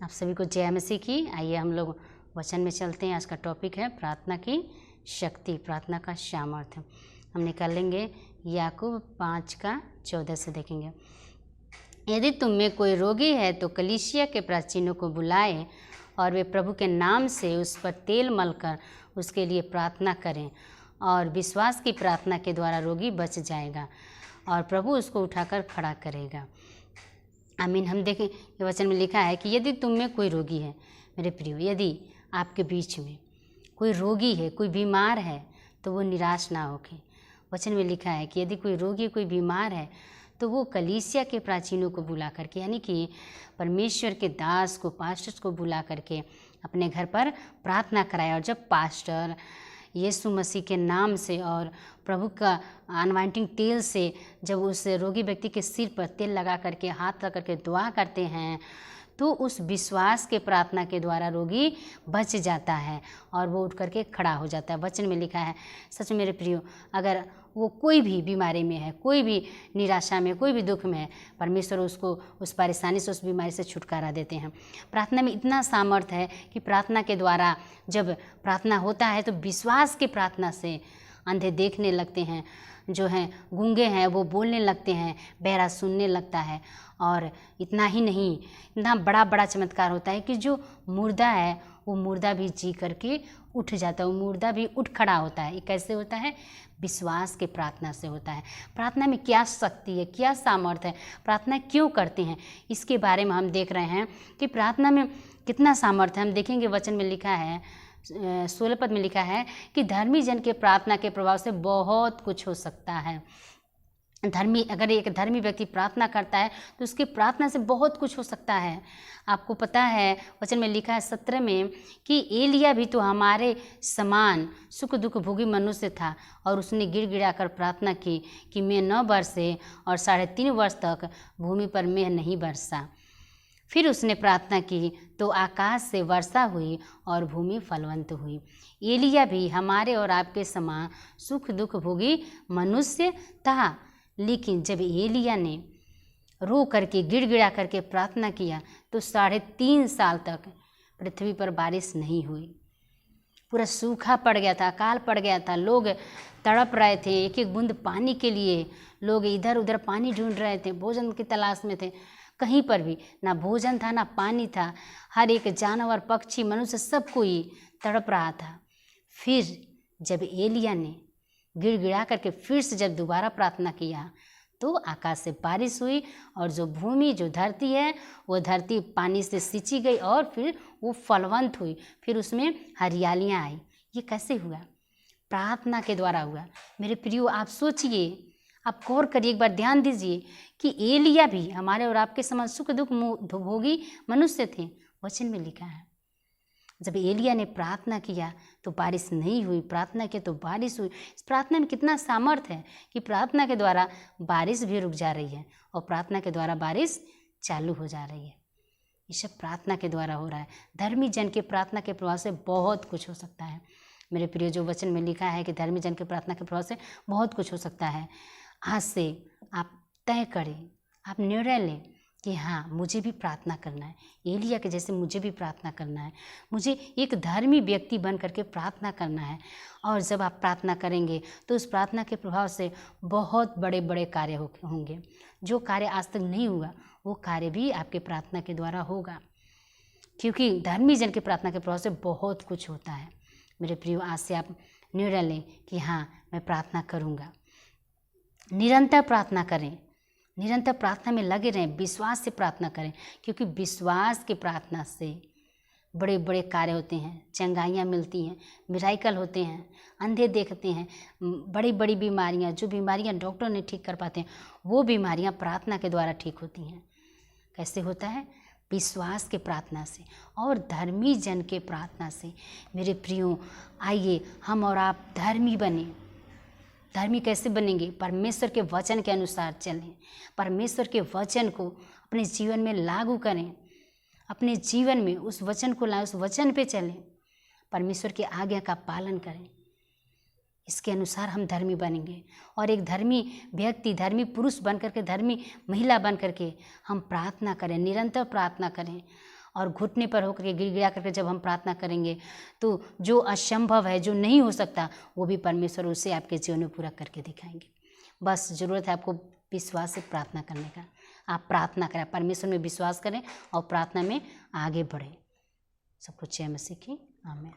आप सभी को जय मसीह की। आइए हम लोग वचन में चलते हैं। आज का टॉपिक है प्रार्थना की शक्ति, प्रार्थना का सामर्थ्य। हम निकाल लेंगे याकूब 5:14 से देखेंगे। यदि तुम में कोई रोगी है तो कलीसिया के प्राचीनों को बुलाए और वे प्रभु के नाम से उस पर तेल मलकर उसके लिए प्रार्थना करें, और विश्वास की प्रार्थना के द्वारा रोगी बच जाएगा और प्रभु उसको उठाकर खड़ा करेगा। आमीन। हम देखें ये वचन में लिखा है कि यदि तुम में कोई रोगी है, मेरे प्रियो, यदि आपके बीच में कोई रोगी है, कोई बीमार है, तो वो निराश ना होके। वचन में लिखा है कि यदि कोई रोगी, कोई बीमार है, तो वो कलीसिया के प्राचीनों को बुला करके, यानी कि परमेश्वर के दास को, पास्टर्स को बुला करके अपने घर पर प्रार्थना कराए। और जब पास्टर यीशु मसीह के नाम से और प्रभु का अनवाइंटिंग तेल से जब उस रोगी व्यक्ति के सिर पर तेल लगा करके, हाथ लगा करके दुआ करते हैं, तो उस विश्वास के प्रार्थना के द्वारा रोगी बच जाता है और वो उठ करके खड़ा हो जाता है। वचन में लिखा है, सच मेरे प्रियो, अगर वो कोई भी बीमारी में है, कोई भी निराशा में, कोई भी दुख में है, परमेश्वर उसको उस परेशानी से, उस बीमारी से छुटकारा देते हैं। प्रार्थना में इतना सामर्थ्य है कि प्रार्थना के द्वारा जब प्रार्थना होता है तो विश्वास की प्रार्थना से अंधे देखने लगते हैं, जो हैं गूंगे हैं वो बोलने लगते हैं, बहरा सुनने लगता है। और इतना ही नहीं, इतना बड़ा बड़ा चमत्कार होता है कि जो मुर्दा है वो मुर्दा भी जी करके उठ जाता है, वो मुर्दा भी उठ खड़ा होता है। ये कैसे होता है? विश्वास के प्रार्थना से होता है। प्रार्थना में क्या शक्ति है, क्या सामर्थ्य है, प्रार्थना क्यों करते हैं, इसके बारे में हम देख रहे हैं कि प्रार्थना में कितना सामर्थ्य है। हम देखेंगे वचन में लिखा है, 16 पद में लिखा है कि धर्मी जन के प्रार्थना के प्रभाव से बहुत कुछ हो सकता है। अगर एक धर्मी व्यक्ति प्रार्थना करता है तो उसकी प्रार्थना से बहुत कुछ हो सकता है। आपको पता है वचन में लिखा है 17 में कि एलिया भी तो हमारे समान सुख दुख भोगी मनुष्य था और उसने गिड़गिड़ा कर प्रार्थना की कि मेघ न बरसे, और 3.5 वर्ष तक भूमि पर मेघ नहीं बरसा। फिर उसने प्रार्थना की तो आकाश से वर्षा हुई और भूमि फलवंत हुई। एलिया भी हमारे और आपके समान सुख दुख भोगी मनुष्य था, लेकिन जब एलिया ने रो करके, गिड़गिड़ा करके प्रार्थना किया तो 3.5 साल तक पृथ्वी पर बारिश नहीं हुई। पूरा सूखा पड़ गया था, अकाल पड़ गया था। लोग तड़प रहे थे, एक एक बूंद पानी के लिए लोग इधर उधर पानी ढूंढ रहे थे, भोजन की तलाश में थे। कहीं पर भी ना भोजन था, ना पानी था। हर एक जानवर, पक्षी, मनुष्य, सब कोई तड़प रहा था। फिर जब एलिया ने गिड़गिड़ा करके फिर से जब दोबारा प्रार्थना किया तो आकाश से बारिश हुई, और जो भूमि, जो धरती है, वो धरती पानी से सिंची गई और फिर वो फलवंत हुई, फिर उसमें हरियालियाँ आई। ये कैसे हुआ? प्रार्थना के द्वारा हुआ। मेरे प्रियो, आप सोचिए, आप गौर करिए, एक बार ध्यान दीजिए कि एलिया भी हमारे और आपके समान सुख दुख भोगी मनुष्य थे। वचन में लिखा है जब एलिया ने प्रार्थना किया तो बारिश नहीं हुई, प्रार्थना की तो बारिश हुई। इस प्रार्थना में कितना सामर्थ्य है कि प्रार्थना के द्वारा बारिश भी रुक जा रही है और प्रार्थना के द्वारा बारिश चालू हो जा रही है। ये सब प्रार्थना के द्वारा हो रहा है। धर्मी जन के प्रार्थना के प्रभाव से बहुत कुछ हो सकता है। मेरे प्रिय, जो वचन में लिखा है कि धर्मी जन के प्रार्थना के प्रभाव से बहुत कुछ हो सकता है। आज से आप तय करें, आप निर्णय लें कि हाँ, मुझे भी प्रार्थना करना है, एलिया के जैसे मुझे भी प्रार्थना करना है, मुझे एक धर्मी व्यक्ति बन करके प्रार्थना करना है। और जब आप प्रार्थना करेंगे तो उस प्रार्थना के प्रभाव से बहुत बड़े बड़े कार्य होंगे। जो कार्य आज तक नहीं हुआ वो कार्य भी आपके प्रार्थना के द्वारा होगा, क्योंकि धर्मी जन के प्रार्थना के प्रभाव से बहुत कुछ होता है। मेरे प्रियो, आज से आप निर्णय लें कि हाँ, मैं प्रार्थना करूँगा। निरंतर प्रार्थना करें, निरंतर प्रार्थना में लगे रहें, विश्वास से प्रार्थना करें, क्योंकि विश्वास की प्रार्थना से बड़े बड़े कार्य होते हैं, चंगाइयाँ मिलती हैं, मिराइकल होते हैं, अंधे देखते हैं, बड़ी बड़ी बीमारियाँ, जो बीमारियाँ डॉक्टर नहीं ठीक कर पाते हैं, वो बीमारियाँ प्रार्थना के द्वारा ठीक होती हैं। कैसे होता है? विश्वास के प्रार्थना से और धर्मी जन के प्रार्थना से। मेरे प्रियो, आइए हम और आप धर्मी बने। धर्मी कैसे बनेंगे? परमेश्वर के वचन के अनुसार चलें, परमेश्वर के वचन को अपने जीवन में लागू करें, अपने जीवन में उस वचन को लाएं, उस वचन पे चलें, परमेश्वर की आज्ञा का पालन करें। इसके अनुसार हम धर्मी बनेंगे और एक धर्मी व्यक्ति, धर्मी पुरुष बन करके, धर्मी महिला बन करके हम प्रार्थना करें, निरंतर प्रार्थना करें और घुटने पर होकर के गिड़गिड़ा करके जब हम प्रार्थना करेंगे तो जो असंभव है, जो नहीं हो सकता, वो भी परमेश्वर उसे आपके जीवन में पूरा करके दिखाएंगे। बस ज़रूरत है आपको विश्वास से प्रार्थना करने का। आप प्रार्थना करें, परमेश्वर में विश्वास करें और प्रार्थना में आगे बढ़ें। सबको जय मसीह की आमीन।